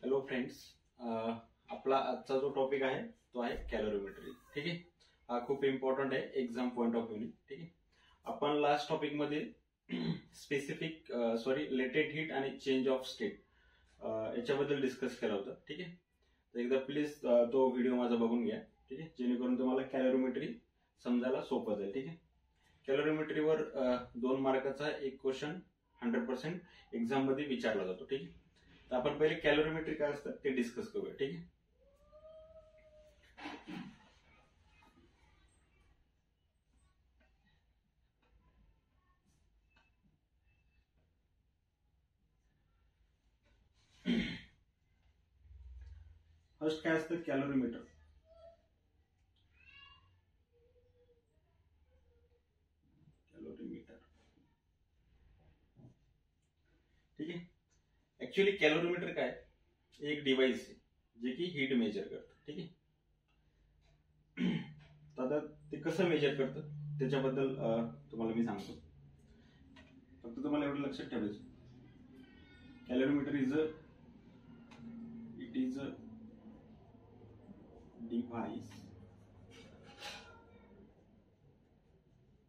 Hello friends, आपला आजचा जो टॉपिक आहे तो आहे कॅलोरीमेट्री. ठीक आहे. हा खूप इम्पॉर्टंट आहे एक्झाम पॉइंट ऑफ व्ह्यूने. ठीक आहे. आपण लास्ट टॉपिक मध्ये स्पेसिफिक लेटेड हीट आणि चेंज ऑफ स्टेट याच्याबद्दल डिस्कस केला होता. ठीक आहे. तर एकदा प्लीज तो व्हिडिओ माझा बघून घ्या. ठीक आहे, जेणेकरून तुम्हाला कॅलोरीमेट्री समजायला सोपं जाईल. ठीक आहे. कॅलोरीमेट्रीवर 2 मार्काचा एक क्वेश्चन 100% एक्झाम मध्ये विचारला जातो. ठीक आहे. तर आपण पहिले कॅलोरीमेट्री काय असतं ते डिस्कस करूया. ठीक आहे. फर्स्ट काय असतं कॅलोरीमीटर. ठीक आहे. ऍक्च्युअली कॅलोरीमीटर काय एक डिव्हाइस आहे जे की हीट मेजर करतं. ठीक आहे. आता ते कसं मेजर करतं त्याच्याबद्दल तुम्हाला मी सांगतो. फक्त तुम्हाला एवढं लक्षात ठेवायचं, calorimeter is a device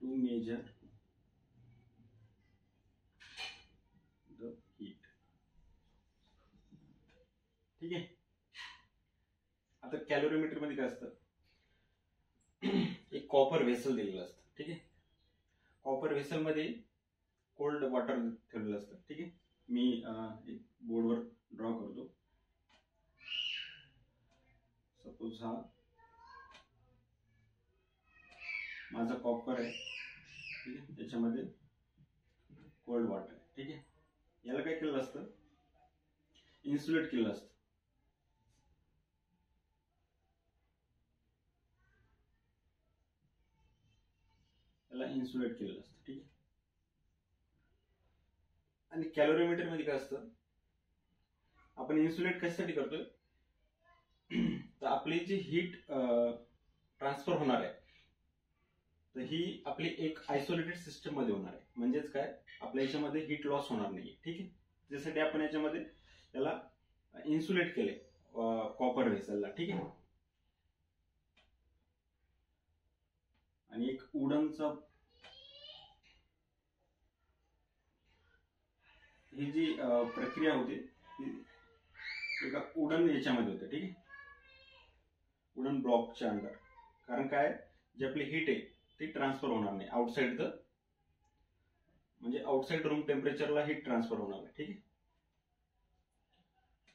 to measure the heat. ठीक आहे. आता कॅलोरीमीटर मध्ये काय असतं, एक कॉपर व्हेसल दिलेलं असतं. ठीक आहे. कॉपर व्हेसल मध्ये कोल्ड वॉटर ठेवलेलं असतं. ठीक आहे. मी एक बोर्डवर ड्रॉ करतो. सपोज हा माझा कॉपर आहे. ठीक आहे. त्याच्यामध्ये कोल्ड वॉटर आहे. ठीक आहे. याला काय केलं असतं, इन्सुलेट केलं असतं. याला इन्सुलेट केलेलं असतं. ठीक आहे. आणि कॅलोरीमीटर मध्ये काय असतं, आपण इन्सुलेट कशासाठी करतोय, तर आपली जी हीट ट्रान्सफर होणार आहे तर ही आपली एक आयसोलेटेड सिस्टम मध्ये होणार आहे. म्हणजेच काय, आपल्या याच्यामध्ये हीट लॉस होणार नाही. ठीक आहे. त्यासाठी आपण याच्यामध्ये याला इन्सुलेट केले कॉपर व्हेसलला. ठीक आहे. आणि एक वुडनचा ही जी प्रक्रिया होती एका वुडन याच्यामध्ये होते. ठीक आहे. वुडन ब्लॉकच्या अंडर. कारण काय, जी आपली हीट आहे ती ट्रान्सफर होणार नाही आउटसाइड द, म्हणजे आउटसाइड रूम टेम्परेचरला हीट ट्रान्सफर होणार नाही. ठीक आहे.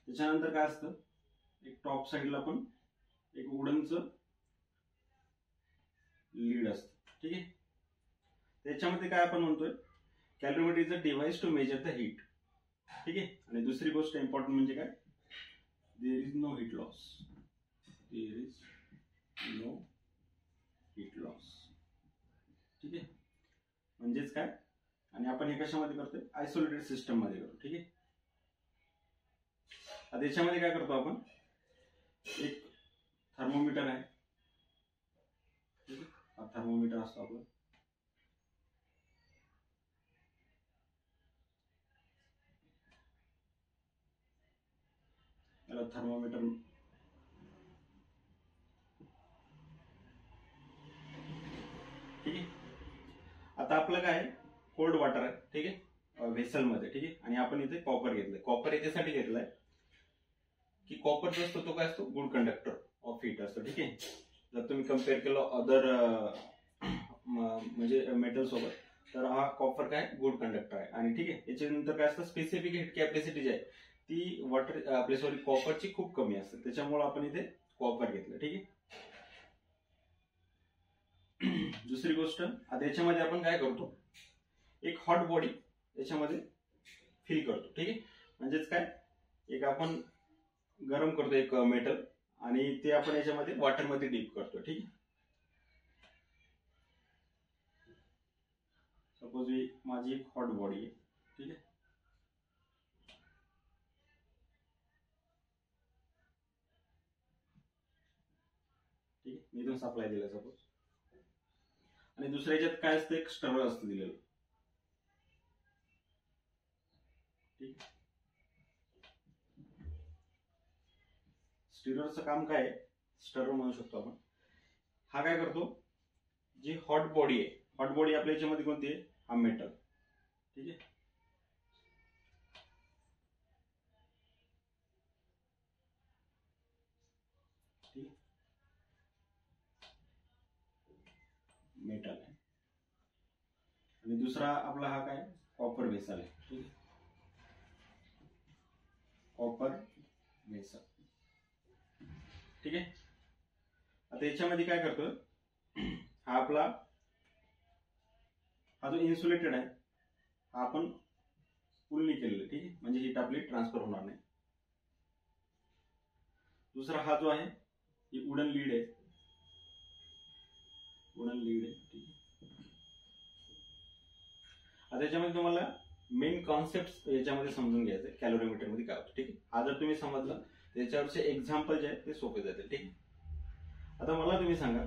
त्याच्यानंतर काय असतं, एक टॉप साइडला पण एक वुडनचं लीड असतं. ठीक आहे. त्याच्यामध्ये काय आपण म्हणतोय, calorimeter is a device to measure the heat. ठीक आहे. आणि दुसरी गोष्ट इम्पॉर्टंट म्हणजे काय, there is no heat loss. There is no heat loss. ठीक आहे. म्हणजेच काय, आणि आपण हे कशामध्ये करतोय, आयसोलेटेड सिस्टम मध्ये करतो. ठीक आहे. आता याच्यामध्ये काय करतो आपण, एक थर्मोमीटर आहे. ठीक आहे. हा थर्मोमीटर असतो आपला. याला थर्मोमीटर. ठीक आहे. आता आपलं काय, कोल्ड वॉटर आहे. ठीक आहे, व्हेसल मध्ये. ठीक आहे. आणि आपण इथे कॉपर घेतलंय. कॉपर याच्यासाठी घेतलाय की कॉपर जो असतो तो काय असतो, गुड कंडक्टर ऑफ हीट असतो. ठीक आहे. जर तुम्ही कम्पेअर केलं अदर म्हणजे मेटल सोबत, तर हा कॉपर काय गुड कंडक्टर आहे. आणि ठीक आहे, याच्यानंतर काय असतं, स्पेसिफिक हीट कॅपॅसिटी जी आहे ती वॉटर आपली कॉपरची खूप कमी असते. त्याच्यामुळे आपण इथे कॉपर घेतलं. ठीक आहे. दुसरी गोष्ट, आता याच्यामध्ये आपण काय करतो, एक हॉट बॉडी याच्यामध्ये फिल करतो. ठीक आहे. म्हणजेच काय, एक आपण गरम करतो एक मेटल आणि ते आपण याच्यामध्ये वॉटर मध्ये डीप करतो. ठीक आहे. सपोज माझी एक हॉट बॉडी आहे. ठीक आहे. ठीक आहे. मी इथून सप्लाय दिला सपोज, आणि दुसऱ्या याच्यात काय असतं, एक स्टरर असतं दिलेलं. ठीक आहे. स्टिररचं काम काय आहे, स्टरर म्हणू शकतो आपण. हा काय करतो, जी हॉट बॉडी आहे, हॉट बॉडी आपल्या याच्यामध्ये कोणती आहे, हा मेटल. ठीक आहे, मेटल आहे. आणि दुसरा आपला हा काय, कॉपर वेसल आहे. ठीक आहे, कॉपर वेसल. ठीक आहे, आता याच्यामध्ये काय करतो, हा आपला हा जो इन्सुलेटेड आहे हा आपण पुल नाही केलेला. ठीक आहे, म्हणजे हीट आपली ट्रान्सफर होणार नाही. दुसरा हा जो आहे ही वुडन लीड आहे, वुडन लीड आहे. ठीक आहे, आता याच्यामध्ये तुम्हाला मेन कॉन्सेप्ट याच्यामध्ये समजून घ्यायचं आहे कॅलोरीमीटर मध्ये काय होतं. ठीक आहे, हा जर तुम्ही समजलं त्याच्यावरचे एक्झाम्पल जे आहेत ते सोपे जातील. ठीक आहे, आता मला तुम्ही सांगा,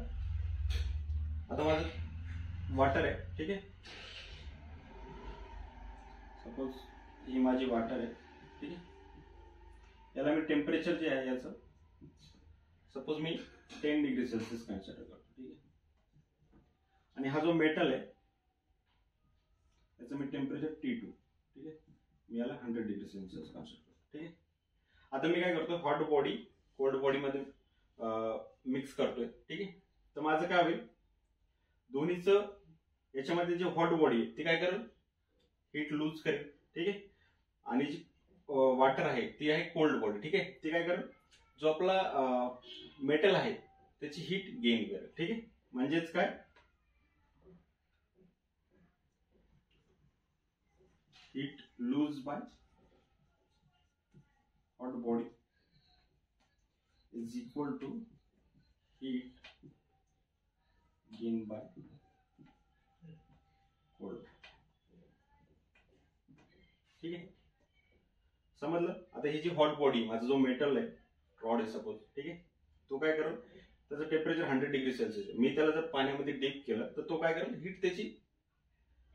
आता माझं वॉटर आहे. ठीक आहे, सपोज ही माझी वॉटर आहे. ठीक आहे, याला मी टेम्परेचर जे आहे याचं सपोज मी 10 डिग्री सेल्सिअस कन्सिडर करतो. ठीक आहे, आणि हा जो मेटल आहे याचं मी टेम्परेचर T2. ठीक आहे, मी याला 100 डिग्री सेल्सिअस कन्सिडर करतो. ठीक आहे, आता मी काय करतो, हॉट बॉडी कोल्ड बॉडी मध्ये मिक्स करतोय. ठीक आहे, तर माझं काय होईल, दोन्हीचं याच्यामध्ये जे हॉट बॉडी आहे ती काय करेल, हीट लूज करेल. ठीक आहे, आणि जी वॉटर आहे ती आहे कोल्ड बॉडी. ठीक आहे, ती काय करेल, जो आपला मेटल आहे त्याची हीट गेन करेल. ठीक आहे, म्हणजेच काय, heat lose by hot body is equal to heat gain by cold. ठीक आहे, समजलं. आता ही जी हॉट बॉडी, माझा जो मेटल आहे, रॉड आहे सपोज. ठीक आहे, तो काय करेल, त्याचं टेम्परेचर 100 डिग्री सेल्सिअस आहे. मी त्याला जर पाण्यामध्ये डिप केलं तर तो काय करेल, हीट त्याची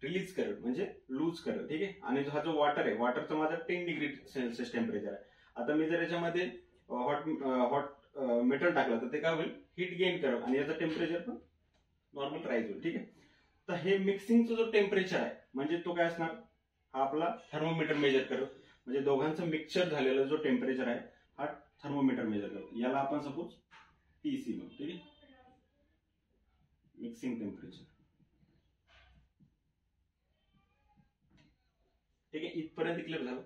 रिलीज करेल, म्हणजे लूज करेल. ठीक आहे, आणि हा जो वॉटर आहे, वॉटरचं माझं 10 डिग्री सेल्सिअस टेम्परेचर आहे. आता मी जर याच्यामध्ये हॉट मेटल टाकलं तर ते काय होईल, हीट गेन करेल आणि याचं टेम्परेचर पण नॉर्मल राईज होईल. ठीक आहे, तर हे मिक्सिंगचं जो टेम्परेचर आहे म्हणजे तो काय असणार, हा आपला थर्मोमीटर मेजर करेल. म्हणजे दोघांचं मिक्सचर झालेला जो टेम्परेचर आहे हा थर्मोमीटर मेजर करेल. याला आपण सपोज TC म्हणू. ठीक आहे, मिक्सिंग टेम्परेचर. ठीक आहे, इथपर्यंत क्लिअर झालं.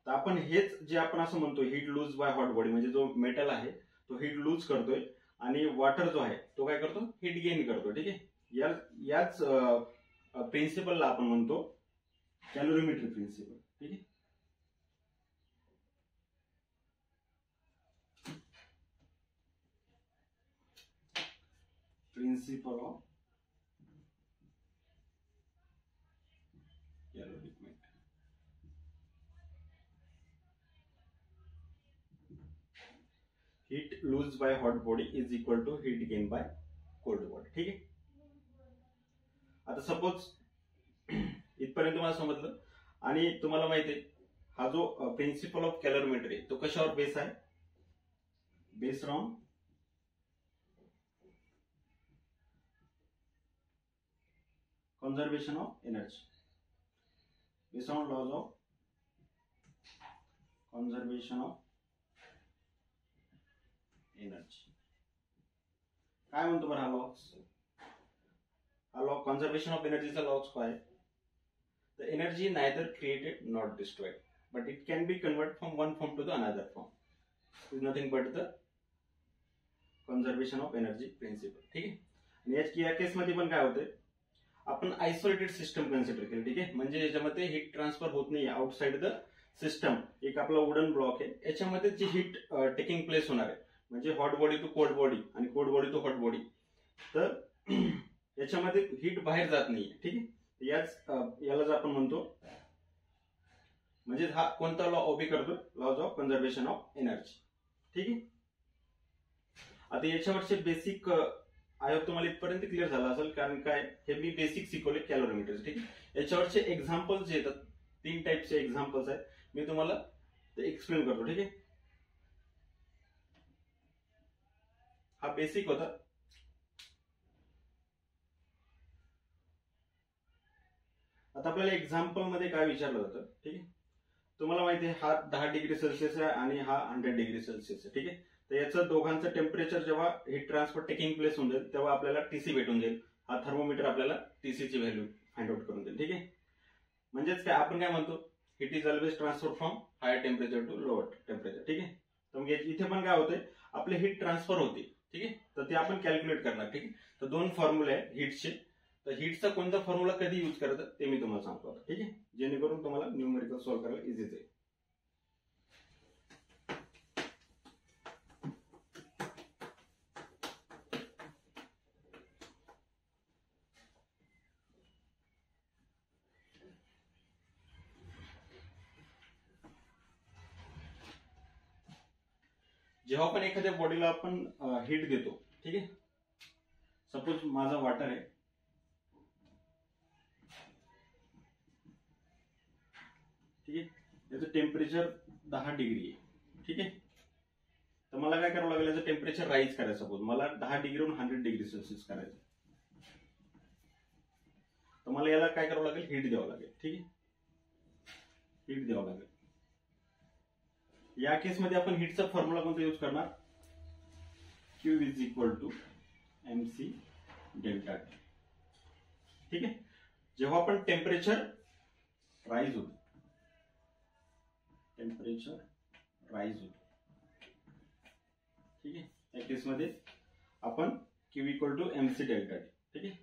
तर आपण हेच जे आपण असं म्हणतो heat lose by hot body, म्हणजे जो मेटल आहे तो हीट लूज करतोय आणि वॉटर जो आहे तो काय करतो, हीट गेन करतो. ठीक आहे, याच प्रिन्सिपलला आपण म्हणतो कॅलोरीमेट्री प्रिन्सिपल. ठीक आहे, principle of calorimetry. Heat lose by hot body is equal to heat gain by cold body. ठीक आहे, आता सपोज इथपर्यंत तुम्हाला समजलं. आणि तुम्हाला माहिती आहे हा जो प्रिन्सिपल ऑफ कॅलोरीमेट्री तो कशावर बेस आहे, based on conservation of energy, based on laws of conservation of energy. काय म्हणतो बरं हा लॉ, हा लॉ कन्झर्वेशन ऑफ एनर्जीचा लॉज काय आहे, the energy neither created not destroyed but it can be convert from one form to the another form, is nothing but the conservation of energy principle. ठीक आहे, आणि या केसमध्ये पण काय होते, आपण आयसोलेटेड सिस्टम कन्सिडर केली. ठीक आहे, म्हणजे याच्यामध्ये हीट ट्रान्सफर होत नाही आउटसाइड द सिस्टम. एक आपला वुडन ब्लॉक आहे, याच्यामध्ये जी हीट टेकिंग प्लेस होणार आहे, म्हणजे hot body to cold body आणि cold body to hot body, तर याच्यामध्ये हीट बाहेर जात नाही. ठीक आहे, यालाच आपण म्हणतो, म्हणजे हा कोणता लॉ ओबे करतो, laws of conservation of energy. ठीक आहे, आता याच्यावरचे बेसिक आय होप तुम्हाला इथपर्यंत क्लिअर झाला असेल, कारण काय हे मी बेसिक शिकवले कॅलोरीमीटर. ठीक आहे, याच्यावरचे एक्झाम्पल्स जे येतात 3 टाईपचे एक्झाम्पल्स आहेत, मी तुम्हाला ते एक्सप्लेन करतो. ठीक आहे, हा बेसिक होता. आता आपल्याला एक्झाम्पल मध्ये काय विचारलं जातं, ठीक आहे. तुम्हाला माहिती आहे हा 10 डिग्री सेल्सिअस आहे आणि हा 100 डिग्री सेल्सिअस आहे, ठीक आहे. तर याचं दोघांचं टेम्परेचर जेव्हा हीट ट्रान्सफर टेकिंग प्लेस होऊन जाईल तेव्हा आपल्याला टीसी भेटून जाईल. हा थर्मोमीटर आपल्याला टीसीची व्हॅल्यू फाइंड आउट करून देईल, ठीक आहे. म्हणजेच काय आपण काय म्हणतो, heat is always transfer from higher temperature to lower temperature, ठीक आहे. तर मग इथे पण काय होते, आपले हीट ट्रान्सफर होते, ठीक आहे. तर ते आपण कॅल्क्युलेट करणार, ठीक आहे. तर दोन फॉर्म्युले आहे हिटचे. तर हिटचा कोणता फॉर्म्युला कधी यूज करायचा ते मी तुम्हाला सांगतो आता, ठीक आहे, जेणेकरून तुम्हाला न्यूमेरिकल सॉल्व्ह करायला इझी जाईल. जेव्हा पण एखाद्या बॉडीला आपण हीट देतो, ठीक आहे. सपोज माझा वॉटर आहे, ठीक आहे. याचं टेम्परेचर 10 डिग्री आहे, ठीक आहे. तर मला काय करावं लागेल, याचं टेम्परेचर राईज करायचं. सपोज मला 10 डिग्रीवरून 100 डिग्री सेल्सिअस करायचं, तर मला याला काय करावं लागेल, हीट द्यावं लागेल, ठीक आहे. हीट द्यावं लागेल. या केसमध्ये आपण हीटचा फॉर्म्युला कोणता यूज करणार, Q is equal to MC delta T, ठीक आहे. जेव्हा आपण टेम्परेचर राईज होतो, टेम्परेचर राईज होतो, ठीक आहे, त्या केसमध्ये आपण Q equal to MC delta T, ठीक आहे.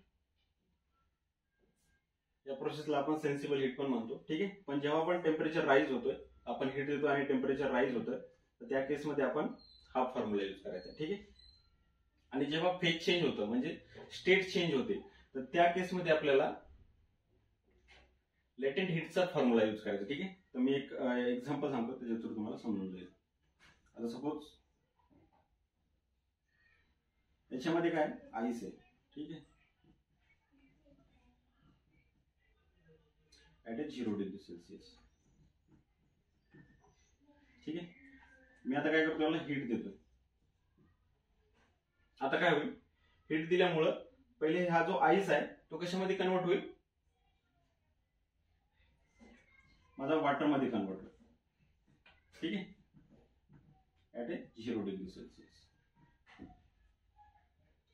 या प्रोसेसला आपण सेन्सिबल हीट पण म्हणतो, ठीक आहे. पण जेव्हा आपण टेम्परेचर राईज होतोय, आपण हीट देतो आणि टेम्परेचर राईज होतं, तर त्या केसमध्ये आपण हा फॉर्म्युला यूज करायचा, ठीक आहे. आणि जेव्हा फेज चेंज होतं म्हणजे स्टेट चेंज होते, तर त्या केसमध्ये आपल्याला लेटेंट हीटचा फॉर्म्युला यूज करायचा, ठीक आहे. तर मी एक एक्झाम्पल सांगतो, त्याच्या थ्रू तुम्हाला समजून जाईल. आता सपोज याच्यामध्ये काय आईस आहे, ठीक आहे, ऍट 0 डिग्री सेल्सिअस, ठीक आहे. मी आता काय करतो, याला हीट देतो. आता काय होईल, हीट दिल्यामुळं पहिले हा जो आईस आहे तो कशामध्ये कन्वर्ट होईल, माझा वॉटर मध्ये कन्वर्ट होईल, ठीक आहे, ऍट 0 डिग्री सेल्सिअस,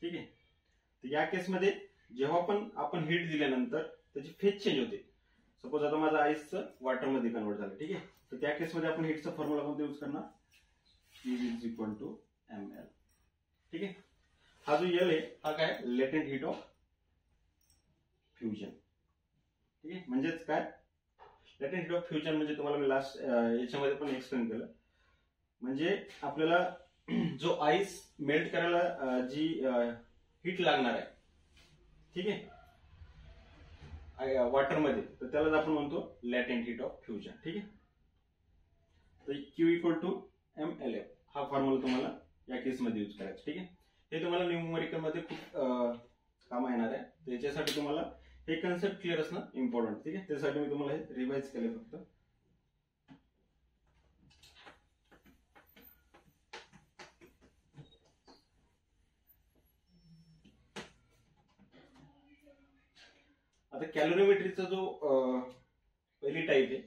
ठीक आहे. तर या केसमध्ये जेव्हा पण आपण हीट दिल्यानंतर त्याची फेज चेंज होते. सपोज आता माझा आईसचं वॉटर मध्ये कन्वर्ट झालं, ठीक आहे. तर त्या केसमध्ये आपण हीटचा फॉर्म्युला कोणता यूज करणार, Q is equal to ML, ठीक आहे. हा जो L आहे हा काय, लेटेंट हीट ऑफ फ्युजन, ठीक आहे. म्हणजेच काय, लेटेंट हीट ऑफ फ्युजन म्हणजे तुम्हाला मी लास्ट याच्यामध्ये पण एक्सप्लेन केलं. म्हणजे आपल्याला जो आईस मेल्ट करायला जी हीट लागणार आहे, ठीक आहे, वॉटरमध्ये, तर त्यालाच आपण म्हणतो लॅटेंट हीट ऑफ फ्युजन, ठीक आहे. तर Q इक्वल टू MLF हा फॉर्म्युला तुम्हाला या केसमध्ये यूज करायचा, ठीक आहे. हे तुम्हाला न्यूमेरिकल मध्ये खूप काम येणार आहे. त्याच्यासाठी तुम्हाला हे कन्सेप्ट क्लिअर असणं इम्पॉर्टंट, ठीक आहे. त्यासाठी मी तुम्हाला हे रिवाइज केले फक्त. आता कॅलोरीमेट्रीचा जो पहिली टाईप आहे,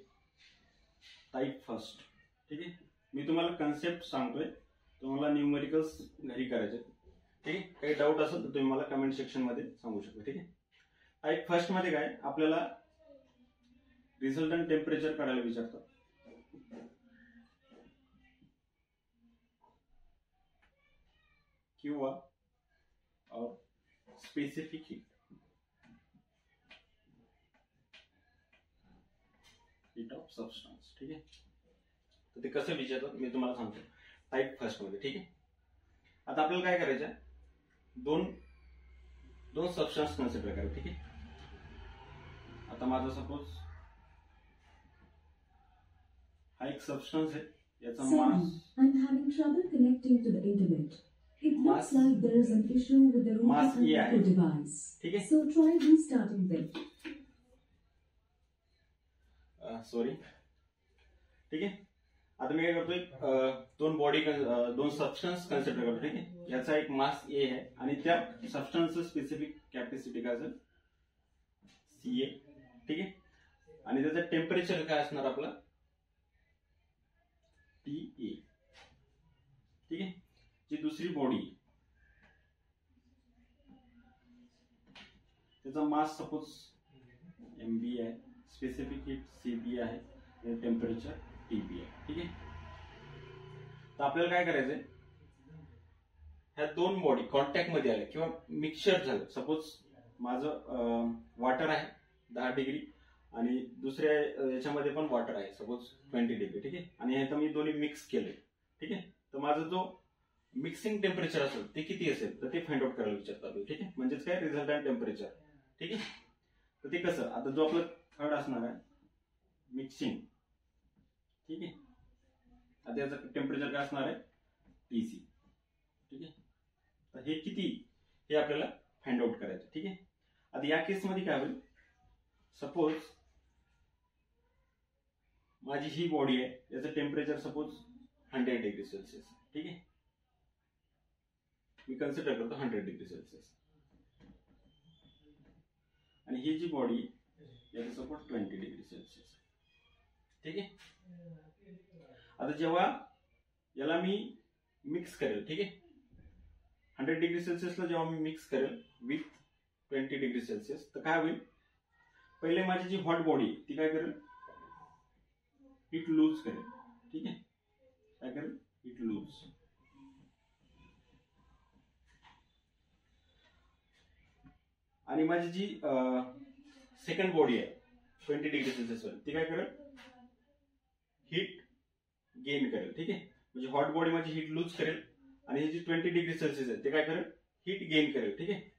टाईप फर्स्ट, ठीक आहे. मी तुम्हाला कन्सेप्ट सांगतोय, तुम्हाला न्यूमेरिकल्स घरी करायचे, ठीक आहे. काही डाऊट असेल तर तुम्ही मला कमेंट सेक्शन मध्ये सांगू शकता, ठीक आहे. टाईप फर्स्ट मध्ये काय, आपल्याला रिझल्टंट टेम्परेचर काढायला विचारतात. किंवा specific heat, heat of substance, ठीक आहे. तर ते कसं विचारतात मी तुम्हाला सांगतो टाईप फर्स्ट मध्ये, ठीक आहे. आता आपल्याला काय करायचं आहे, दोन सबस्टन्स कन्सिडर करा, ठीक आहे. आता माझा सपोज हा एक सबस्टन्स आहे, याचा मास, I'm having trouble connecting to the internet. It looks like there is an issue with the router and the device. ठीक है. So try restarting them. Sorry, ठीक है. आता मी काय करतोय, दोन सबस्टन्स कन्सिडर करतो, ठीक आहे. याचा एक मास ए आहे आणि त्या सबस्टन्सचं स्पेसिफिक कॅपॅसिटी काय असेल CA, ठीक आहे. आणि त्याचं टेम्परेचर काय असणार आपला TA, ठीक आहे. जी दुसरी बॉडी त्याचा मास सपोज MB आहे, स्पेसिफिक हीट CB आहे आणि टेम्परेचर TB आहे, ठीक आहे. तर आपल्याला काय करायचंय, ह्या दोन बॉडी कॉन्टॅक्ट मध्ये आल्या किंवा मिक्सचर झालं. सपोज माझं वॉटर आहे 10 डिग्री आणि दुसऱ्या याच्यामध्ये पण वॉटर आहे सपोज 20 डिग्री, ठीक आहे. आणि ह्याचं मी दोन्ही मिक्स केले, ठीक आहे. तर माझं जो मिक्सिंग टेम्परेचर असेल ते किती असेल तर ते फाइंड आउट करायला विचारतात, ठीक आहे. म्हणजेच काय रिझल्टंट टेम्परेचर, ठीक आहे. तर ते कसं, आता जो आपलं थर्ड असणार आहे मिक्सिंग, ठीक आहे. आता याचं टेम्परेचर काय असणार आहे TC, ठीक आहे. तर हे किती हे आपल्याला फाइंड आउट करायचं, ठीक आहे. आता या केसमध्ये काय होईल, सपोज माझी ही बॉडी आहे, याचं टेम्परेचर सपोज 100 डिग्री सेल्सिअस, ठीक आहे. मी कन्सिडर करतो 100 डिग्री सेल्सिअस. आणि ही जी बॉडी याचं सपोज 20 डिग्री सेल्सिअस, ठीक आहे. आता जेव्हा याला मी मिक्स करेल, ठीक आहे, 100 डिग्री सेल्सिअसला जेव्हा मी मिक्स करेल विथ 20 डिग्री सेल्सिअस, तर काय होईल, पहिले माझी जी हॉट बॉडी ती काय करेल, हीट लूज करेल, ठीक आहे. काय करेल, हीट लूज. आणि माझी जी सेकंड बॉडी आहे 20 डिग्री सेल्सिअसवर, ती काय करेल, हीट गेन करेल, ठीक आहे. म्हणजे हॉट बॉडी माझी हीट लूज करेल आणि ही जी 20 डिग्री सेल्सिअस आहे ते काय करेल, हीट गेन करेल, ठीक आहे.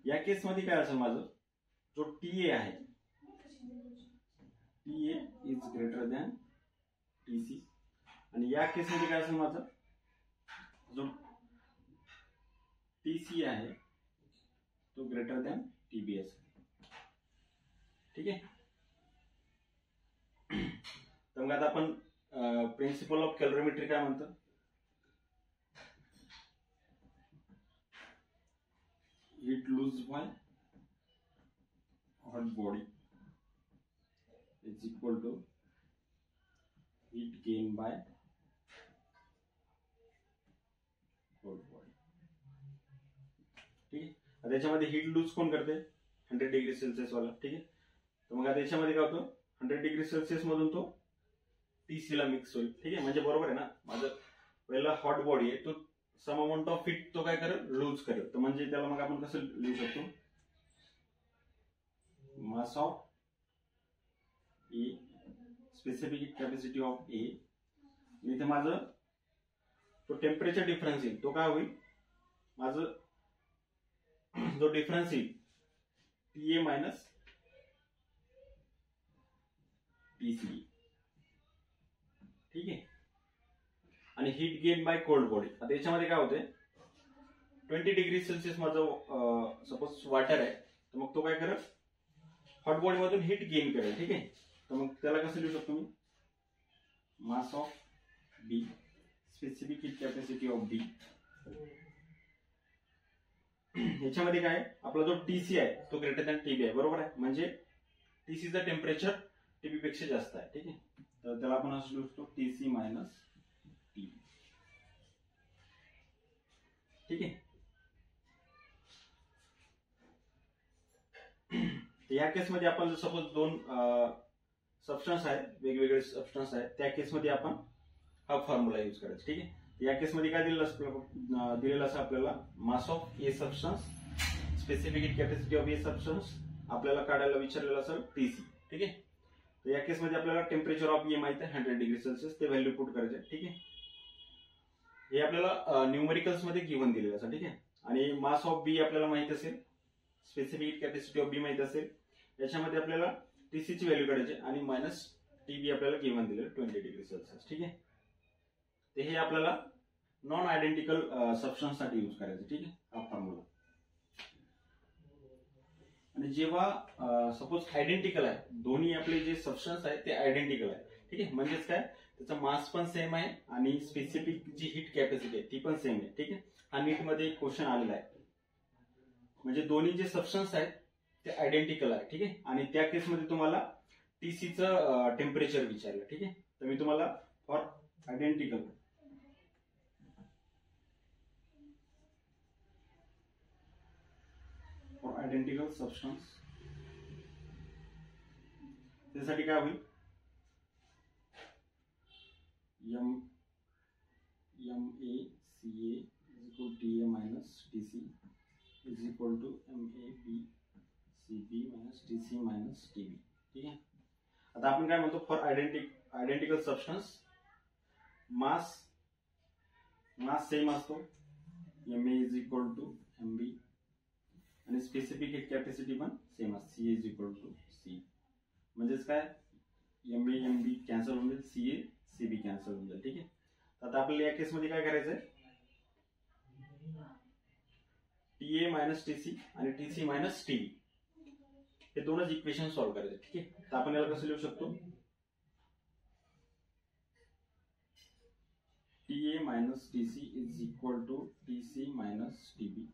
या केसमध्ये काय असेल, माझं जो TA आहे TA is greater than TC. आणि या केसमध्ये काय असेल, माझं जो TC आहे तो ग्रेटर दॅन TB असेल, ठीक आहे. तर मग आता आपण प्रिन्सिपल ऑफ कॅलरीमेट्री काय म्हणतो, heat lose by hot body is equal to heat gain by hot body, ठीक आहे. त्याच्यामध्ये हीट लूज कोण करते, 100 डिग्री सेल्सिअस वाला, ठीक आहे. तर मग आता याच्यामध्ये काय होतं, 100 डिग्री सेल्सिअस मधून तो TC ला मिक्स होईल, ठीक आहे. म्हणजे बरोबर आहे ना, माझं पहिला हॉट बॉडी आहे तो सम अमाऊंट ऑफ हीट तो काय करेल, लूज करेल. तर म्हणजे त्याला मग आपण कसं लिहू शकतो, mass of A, specific heat capacity of A. इथे माझं तो टेम्परेचर डिफरन्स येईल, तो काय होईल, माझं जो डिफरन्स येईल TA मायनस TC, ठीक आहे. आणि heat gain by cold body. आता याच्यामध्ये काय होते, 20 डिग्री सेल्सिअस माझं सपोज वॉटर आहे, तर मग तो काय करेल, हॉट बॉडी मधून हीट गेन करेल, ठीक आहे. तर मग त्याला कसं लिहू शकतो मी, mass of B, specific heat capacity of B. याच्यामध्ये काय, आपला जो TC आहे तो ग्रेटर दॅन TB आहे, बरोबर आहे. म्हणजे TCचं टेम्परेचर TB पेक्षा जास्त आहे, ठीक आहे. तर त्याला आपण असं लिहू शकतो TC मायनस TB, ठीक आहे. या केसमध्ये आपण सपोज दोन सबस्टन्स आहेत, वेगवेगळे सबस्टन्स आहेत, त्या केसमध्ये आपण हा फॉर्म्युला यूज करायचा, ठीक आहे. या केसमध्ये काय दिलेलं असं आपल्याला, मास of A substance, specific heat capacity of A substance आपल्याला काढायला विचारलेलं असेल TC, ठीक आहे. तर या केसमध्ये आपल्याला टेम्परेचर ऑफ ए माहिती आहे 100 डिग्री सेल्सिअस, ते व्हॅल्यू पुट करायचे, ठीक आहे. हे आपल्याला न्यूमेरिकल्स मध्ये गिव्हन दिलेलं असं, ठीक आहे. आणि मास ऑफ B आपल्याला माहिती असेल, specific heat capacity of B माहिती असेल, याच्यामध्ये आपल्याला TC ची व्हॅल्यू काढायची आणि मायनस TB आपल्याला गिव्हन दिलेलं 20 डिग्री सेल्सिअस, ठीक आहे. ते हे आपल्याला नॉन आयडेंटिकल सबस्टन्स साठी यूज करायचं, ठीक आहे, हा फॉर्म्युला. जेव्हा सपोज आयडेंटिकल आहे, दोन्ही आपले जे सबस्टन्स आहे ते आयडेंटिकल आहे, ठीक आहे, म्हणजेच काय त्याचा मास पण सेम आहे आणि स्पेसिफिक जी हीट कॅपॅसिटी आहे ती पण सेम आहे, ठीक आहे. हा नीट मध्ये एक क्वेश्चन आलेला आहे, म्हणजे दोन्ही जे सबस्टन्स आहेत ते आयडेंटिकल आहे, ठीक आहे, आणि त्या केसमध्ये तुम्हाला टीसीचं टेम्परेचर विचारलं, ठीक आहे. तर मी तुम्हाला फॉर आयडेंटिकल सबस्टन्स त्यासाठी काय होईल, MaCA = TA minus TC = MaBCB minus TC minus TB, ठीक आहे. आता आपण काय म्हणतो, for identical substance mass same असतो, Ma = MB, आणि स्पेसिफिक हीट कॅपॅसिटी पण सेम असते, CA = C. म्हणजेच काय MA MB कॅन्सल होऊन जाईल, CA CB कॅन्सल होऊन जाईल, ठीक आहे. आता आपल्याला या केसमध्ये काय करायचंय, TA minus TC आणि TC minus TB हे दोनच इक्वेशन सॉल्व्ह करायचे, ठीक आहे. तर आपण याला कसं लिहू शकतो, TA minus TC = TC minus TB,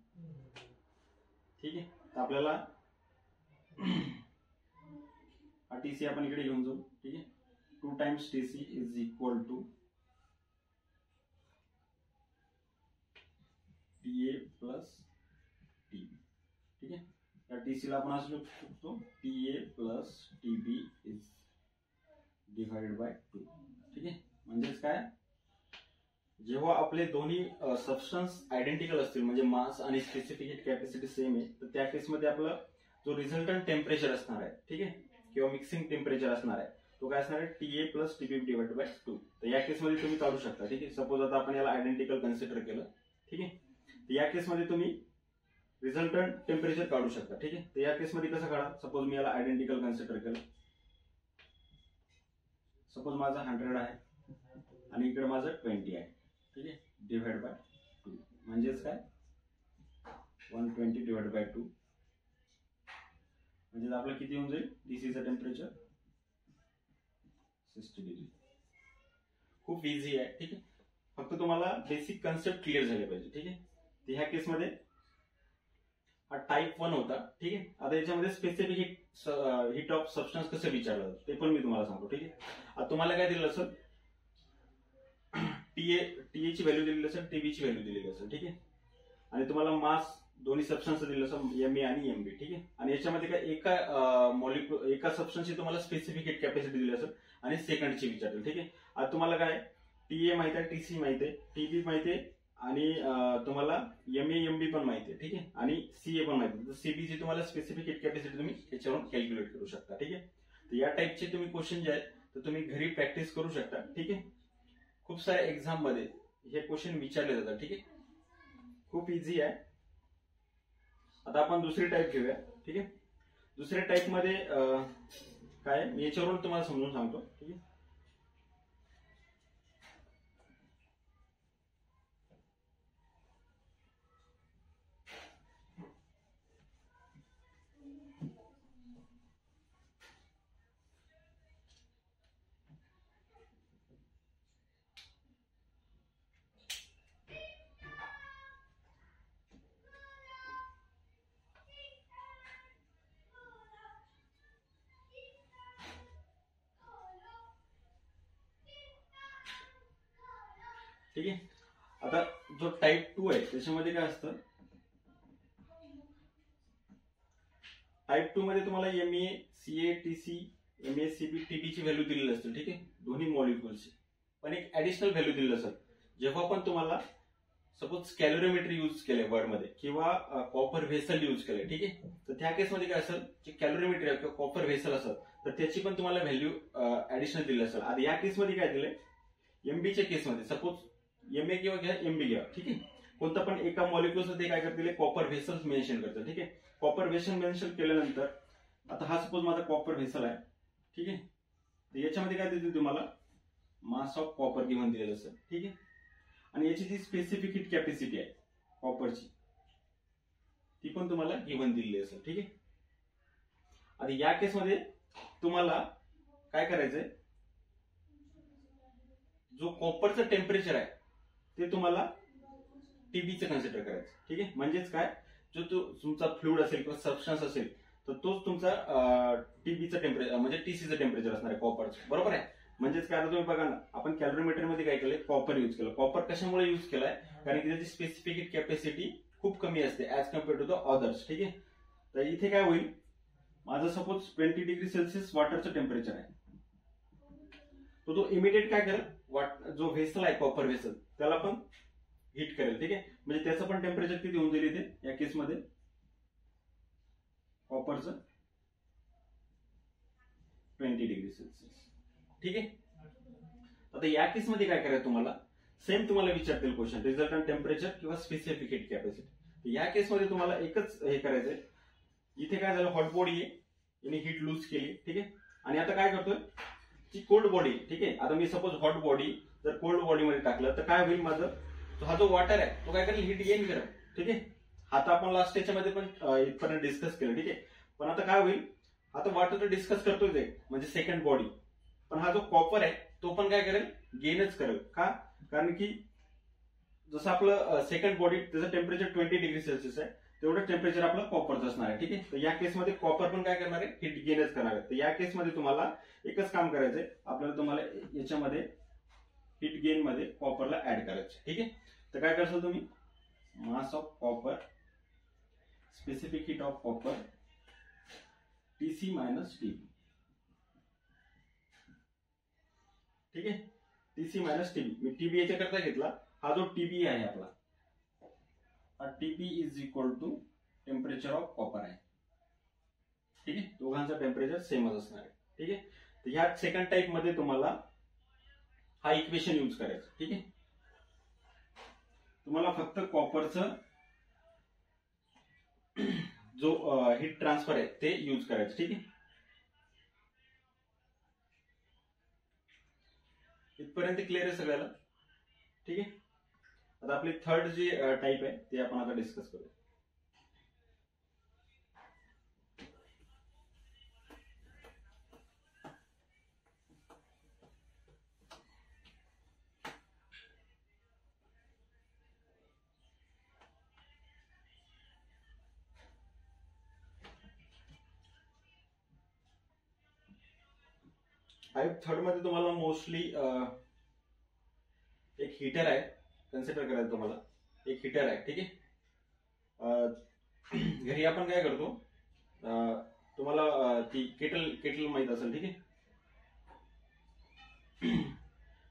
ठीक आहे. तर आपल्याला हा TC आपण इकडे घेऊन जाऊ, ठीक आहे. 2 times TC = TA plus TB, ठीक आहे. या TC ला आपण असं लिहू शकतो, TA plus TB /2, ठीक आहे. म्हणजेच काय, जेव्हा आपले दोन्ही सबस्टन्स आयडेंटिकल असतील, म्हणजे मास आणि स्पेसिफिक हीट कॅपॅसिटी सेम आहे, तर त्या केसमध्ये आपलं जो रिझल्टंट टेम्परेचर असणार आहे, ठीक आहे, किंवा मिक्सिंग टेम्परेचर असणार आहे, तो काय असणार आहे, TA plus TB /2. तर या केसमध्ये तुम्ही काढू शकता, ठीक आहे. सपोज आता आपण याला आयडेंटिकल कन्सिडर केलं, ठीक आहे. तर या केसमध्ये तुम्ही रिझल्टंट टेम्परेचर काढू शकता, ठीक आहे. तर या केसमध्ये कसं काढा, सपोज मी याला आयडेंटिकल कन्सिडर केलं, सपोज माझा 100 आहे आणि इकडे माझं 20 आहे, ठीक आहे, /2. म्हणजेच काय 120 /2, म्हणजे आपलं किती होऊन जाईल, डीसीचं टेम्परेचर 60 डिग्री. खूप इझी आहे, ठीक आहे. फक्त तुम्हाला बेसिक कन्सेप्ट क्लिअर झाले पाहिजे, ठीक आहे. तर ह्या केसमध्ये हा टाइप 1 होता, ठीक आहे. आता याच्यामध्ये स्पेसिफिक हीट ऑफ सबस्टन्स कसं विचारलं ते पण मी तुम्हाला सांगतो, ठीक आहे. आता तुम्हाला काय दिलं असेल, TA ची व्हॅल्यू दिलेली असेल, TB ची व्हॅल्यू दिलेली असेल, ठीक आहे. आणि तुम्हाला मास दोन्ही सबस्टन्स दिलं असेल, MA आणि MB, ठीक आहे. आणि याच्यामध्ये काय एका सबस्टन्सची तुम्हाला स्पेसिफिक हीट कॅपॅसिटी दिली असेल आणि सेकंडची विचारली, ठीक आहे. आता तुम्हाला काय TA माहित आहे, TC माहित आहे, TB माहित आहे, आणि तुम्हाला MA MB पण माहिती आहे, ठीक आहे, आणि CA पण माहिती आहे. तर CB ची तुम्हाला स्पेसिफिक हीट कॅपॅसिटी तुम्ही याच्यावरून कॅल्क्युलेट करू शकता, ठीक आहे. तर या टाइपचे तुम्ही क्वेश्चन जे आहेत तर तुम्ही घरी प्रॅक्टिस करू शकता, ठीक आहे. खूप साऱ्या एक्झाम मध्ये हे क्वेश्चन विचारले जातात, ठीक आहे. खूप इझी आहे. आता आपण दुसरी टाइप घेऊया, ठीक आहे. दुसऱ्या टाइप मध्ये काय मी याच्यावरून तुम्हाला समजून सांगतो, ठीक आहे. ठीक आहे. आता जो टाइप 2 आहे त्याच्यामध्ये काय असतं, टाइप 2 मध्ये तुम्हाला MA CA TC MA CB TB ची व्हॅल्यू दिलेली असते, ठीक आहे, दोन्ही मॉलिक्युल्सची. पण एक ऍडिशनल व्हॅल्यू दिलेली असेल, जेव्हा पण तुम्हाला सपोज कॅलोरीमीटर यूज केलंय वर्ड मध्ये किंवा कॉपर व्हेसल यूज केलंय, ठीक आहे. तर त्या केसमध्ये काय असेल, जे कॅलोरीमीटर किंवा कॉपर व्हेसल असेल तर त्याची पण तुम्हाला व्हॅल्यू ऍडिशनल दिली असेल. आता या केसमध्ये काय दिलंय, MBच्या केसमध्ये सपोज MA किंवा घ्या MB घ्या, ठीक आहे. कोणतं पण एका मॉलिक्युल्स ते काय करतील, कॉपर व्हेसल्स मेन्शन करतात, ठीक आहे. कॉपर व्हेसल मेन्शन केल्यानंतर आता हा सपोज माझा कॉपर व्हेसल आहे, ठीक आहे. तर याच्यामध्ये काय देतील तुम्हाला, मास ऑफ कॉपर गिव्हन दिलेलं असेल, ठीक आहे. आणि याची जी स्पेसिफिक हीट कॅपॅसिटी आहे कॉपरची ती पण तुम्हाला गिव्हन दिलेली असेल, ठीक आहे. आता या केसमध्ये तुम्हाला काय करायचंय, जो कॉपरचं टेम्परेचर आहे ते तुम्हाला टीबीचं कन्सिडर करायचं. ठीक आहे, म्हणजेच काय, जो तुमचा फ्लुइड असेल किंवा सबस्टन्स असेल तर तोच तुमचा टीबीचं टेम्परेचर म्हणजे टीसीचं टेम्परेचर असणार आहे कॉपरचं. बरोबर आहे. म्हणजेच काय, आता तुम्ही बघा ना, आपण कॅलरीमीटर मध्ये काय केलंय, कॉपर युज केलं. कॉपर कशामुळे युज केलाय, कारण की त्याची स्पेसिफिक कॅपॅसिटी खूप कमी असते as compare to the others. ठीक आहे, तर इथे काय होईल, माझं सपोज 20 डिग्री सेल्सिअस वॉटरचं टेम्परेचर आहे, तो जो इमिडिएट काय करेल, जो व्हेसल आहे कॉपर व्हेसल त्याला पण हीट करेल. ठीक आहे, म्हणजे त्याचं पण टेम्परेचर किती होऊन जाईल इथे या केसमध्ये, कॉपरचं 20 डिग्री सेल्सिअस. ठीक आहे, आता या केसमध्ये काय करायचं, तुम्हाला सेम तुम्हाला विचारतील क्वेश्चन, रिझल्टंट टेम्परेचर किंवा स्पेसिफिक हीट कॅपॅसिटी. या केसमध्ये तुम्हाला एकच हे करायचंय, इथे काय झालं, हॉट बॉडी आहे, याने हीट लूज केली. ठीक आहे, आणि आता काय करतोय, ती कोल्ड बॉडी. ठीक आहे, आता मी सपोज हॉट बॉडी जर कोल्ड बॉडीमध्ये टाकलं तर काय होईल, माझं हा जो वॉटर आहे तो काय करेल, हीट गेन करेल. ठीक आहे, आता आपण लास्ट याच्यामध्ये पण इथपर्यंत डिस्कस केलं. ठीक आहे, पण आता काय होईल, आता वॉटर तर डिस्कस करतोय ते म्हणजे सेकंड बॉडी, पण हा जो कॉपर आहे तो पण काय करेल, गेनच करेल. का, कारण की जसं आपलं सेकंड बॉडी त्याचं टेम्परेचर 20 डिग्री सेल्सिअस आहे, तेवढं टेम्परेचर आपलं कॉपरचं असणार आहे. ठीक आहे, तर या केसमध्ये कॉपर पण काय करणार आहे, हीट गेनच करणार आहे. तर या केसमध्ये तुम्हाला एकच काम करायचंय, आपल्याला तुम्हाला याच्यामध्ये हीट गेन मध्ये कॉपरला ऍड करायचं. ठीक आहे, तर काय करसाल तुम्ही, mass of copper, specific heat of copper, TC minus TB. ठीक आहे, टीसी मायनस टीबी, मी टीबी याच्या करता घेतला, हा जो टीबी आहे आपला, हा TB is equal to temperature of copper आहे. ठीक आहे, दोघांचं टेम्परेचर सेमच असणार आहे. ठीक आहे, तर ह्या सेकंड टाइप मध्ये तुम्हाला हा इक्वेशन यूज करायचा. ठीक आहे, तुम्हाला फक्त कॉपरचं जो हीट ट्रान्सफर आहे ते यूज करायचं. ठीक आहे, इथपर्यंत क्लिअर आहे सगळ्याला. ठीक आहे, आता आपली थर्ड जी टाइप आहे ते आपण आता डिस्कस करूया. टाइप थर्ड मध्ये तुम्हाला मोस्टली एक हीटर आहे कन्सिडर करायचं, तुम्हाला एक हीटर आहे. ठीक आहे, घरी आपण काय करतो, तुम्हाला ती केटल माहित असेल. ठीक आहे,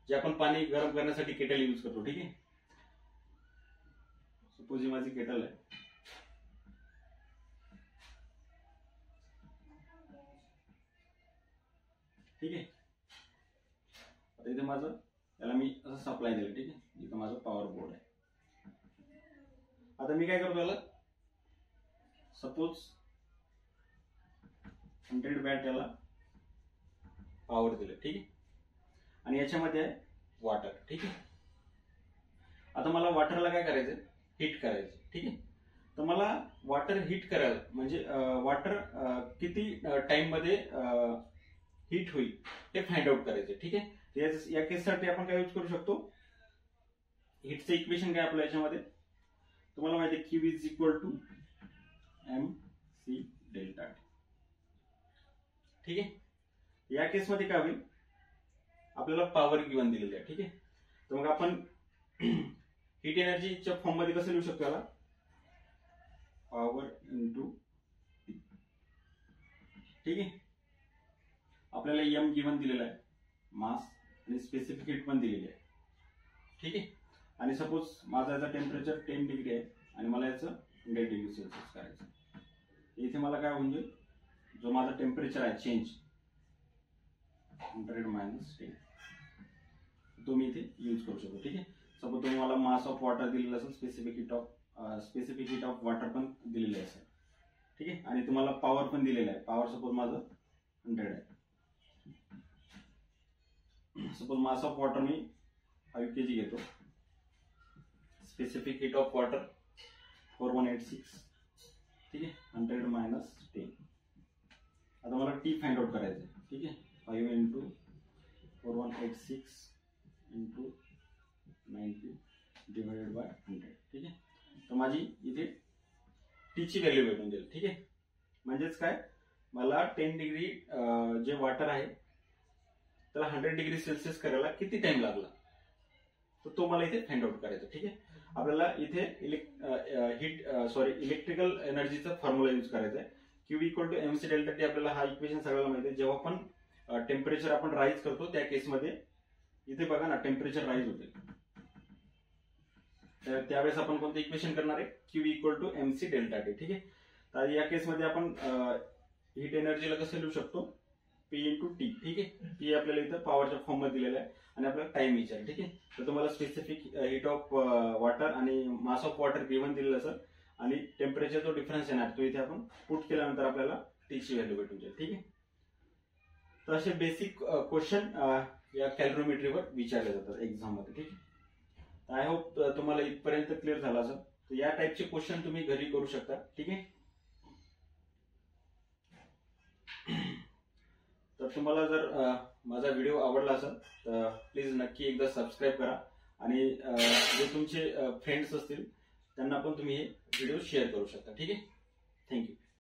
जे आपण पाणी गरम करण्यासाठी केटल यूज करतो. ठीक आहे, सपोज ही माझी केटल आहे. ठीक आहे, आता इथे माझं याला मी असं सप्लाय दिलं. ठीक आहे, इथं माझं पॉवर बोर्ड आहे. आता मी काय करतो, याला सपोज 100 वॅट याला पॉवर दिलं. ठीक आहे, आणि याच्यामध्ये आहे वॉटर. ठीक आहे, आता मला वॉटरला काय करायचं, हीट करायचं. ठीक आहे, तर मला वॉटर हीट करायला म्हणजे वॉटर किती टाइम मध्ये हीट होईल हे फाइंड आउट करायचं. ठीक आहे, या केससाठी आपण काय यूज करू शकतो, हीटचं इक्वेशन काय आपलं याच्यामध्ये तुम्हाला माहिती आहे, Q is equal to M C delta T. ठीक आहे, या केसमध्ये काय होईल, आपल्याला पॉवर गिवन दिलेली आहे. ठीक आहे, तर मग आपण हीट एनर्जीच्या फॉर्म मध्ये कसं लिहू शकतो, याला पॉवर इंटू टी. ठीक आहे, आपल्याला एम गिवन दिलेला आहे, मास आणि स्पेसिफिक हीट पण दिलेली आहे. ठीक आहे, आणि सपोज माझा याचा टेम्परेचर 10 डिग्री आहे आणि मला याचं 100 डिग्री सेल्सिअस करायचं. इथे मला काय होऊन जाईल, जो माझा टेम्परेचर आहे चेंज 100 मायनस 10 तो मी इथे यूज करू शकतो. ठीक आहे, सपोज तुम्ही मला मास ऑफ वॉटर दिलेलं असेल, स्पेसिफिक हीट ऑफ वॉटर पण दिलेलं असेल. ठीक आहे, आणि तुम्हाला पॉवर पण दिलेला आहे, पॉवर सपोज माझं 100 आहे. Suppose mass of water me 5 kg घेतो, स्पेसिफिक हीट ऑफ वॉटर 4186. ठीक आहे, 100 मायनस 10. आता मला टी फाइंड आउट करायचं आहे, ठीक आहे. 5 इंटू 4186 इंटू 90 डिवाइडेड बाय 100, ठीक आहे. तर माझी इथे टीची व्हॅल्यू भेटून जाईल, ठीक आहे. म्हणजेच काय, मला 10 डिग्री जे वॉटर आहे त्याला 100 डिग्री सेल्सिअस करायला किती टाइम लागला, तर तो मला इथे फाइंड आउट करायचा, ठीक आहे. आपल्याला इथे इलेक्ट्रिकल एनर्जीचा फॉर्म्युला यूज करायचा आहे. Q equal to MC delta T. आपल्याला हा इक्वेशन सगळ्याला माहिती आहे. जेव्हा आपण टेम्परेचर आपण राईज करतो त्या केसमध्ये इथे बघा ना, टेम्परेचर राईज होते, तर त्यावेळेस आपण कोणतं इक्वेशन करणार आहे, Q equal to MC delta T, ठीक आहे. तर या केसमध्ये आपण हीट एनर्जीला कसं लिहू शकतो, P इंटू टी, ठीक आहे. P आपल्याला इथं पॉवरच्या फॉर्म मध्ये दिलेला आहे आणि आपल्याला टाइम विचार, ठीक आहे. तर तुम्हाला स्पेसिफिक हीट ऑफ वॉटर आणि मास ऑफ वॉटर गिव्हन दिलेलं असेल आणि टेम्परेचर जो डिफरन्स येणार तो इथे आपण पुट केल्यानंतर आपल्याला टीची व्हॅल्यू भेटून जाईल, ठीक आहे. तर असे बेसिक क्वेश्चन या कॅलरीमेट्रीवर विचारले जातात एक्झाम मध्ये, ठीक आहे. आय होप तुम्हाला इथपर्यंत क्लिअर झाला असेल. तर या टाईपचे क्वेश्चन तुम्ही घरी करू शकता, ठीक आहे. तर तुम्हाला जर माझा व्हिडिओ आवडला असेल तर प्लीज नक्की एकदा सबस्क्राईब करा आणि जे तुमचे फ्रेंड्स असतील त्यांना पण तुम्ही हे व्हिडिओ शेअर करू शकता, ठीक आहे. थँक्यू.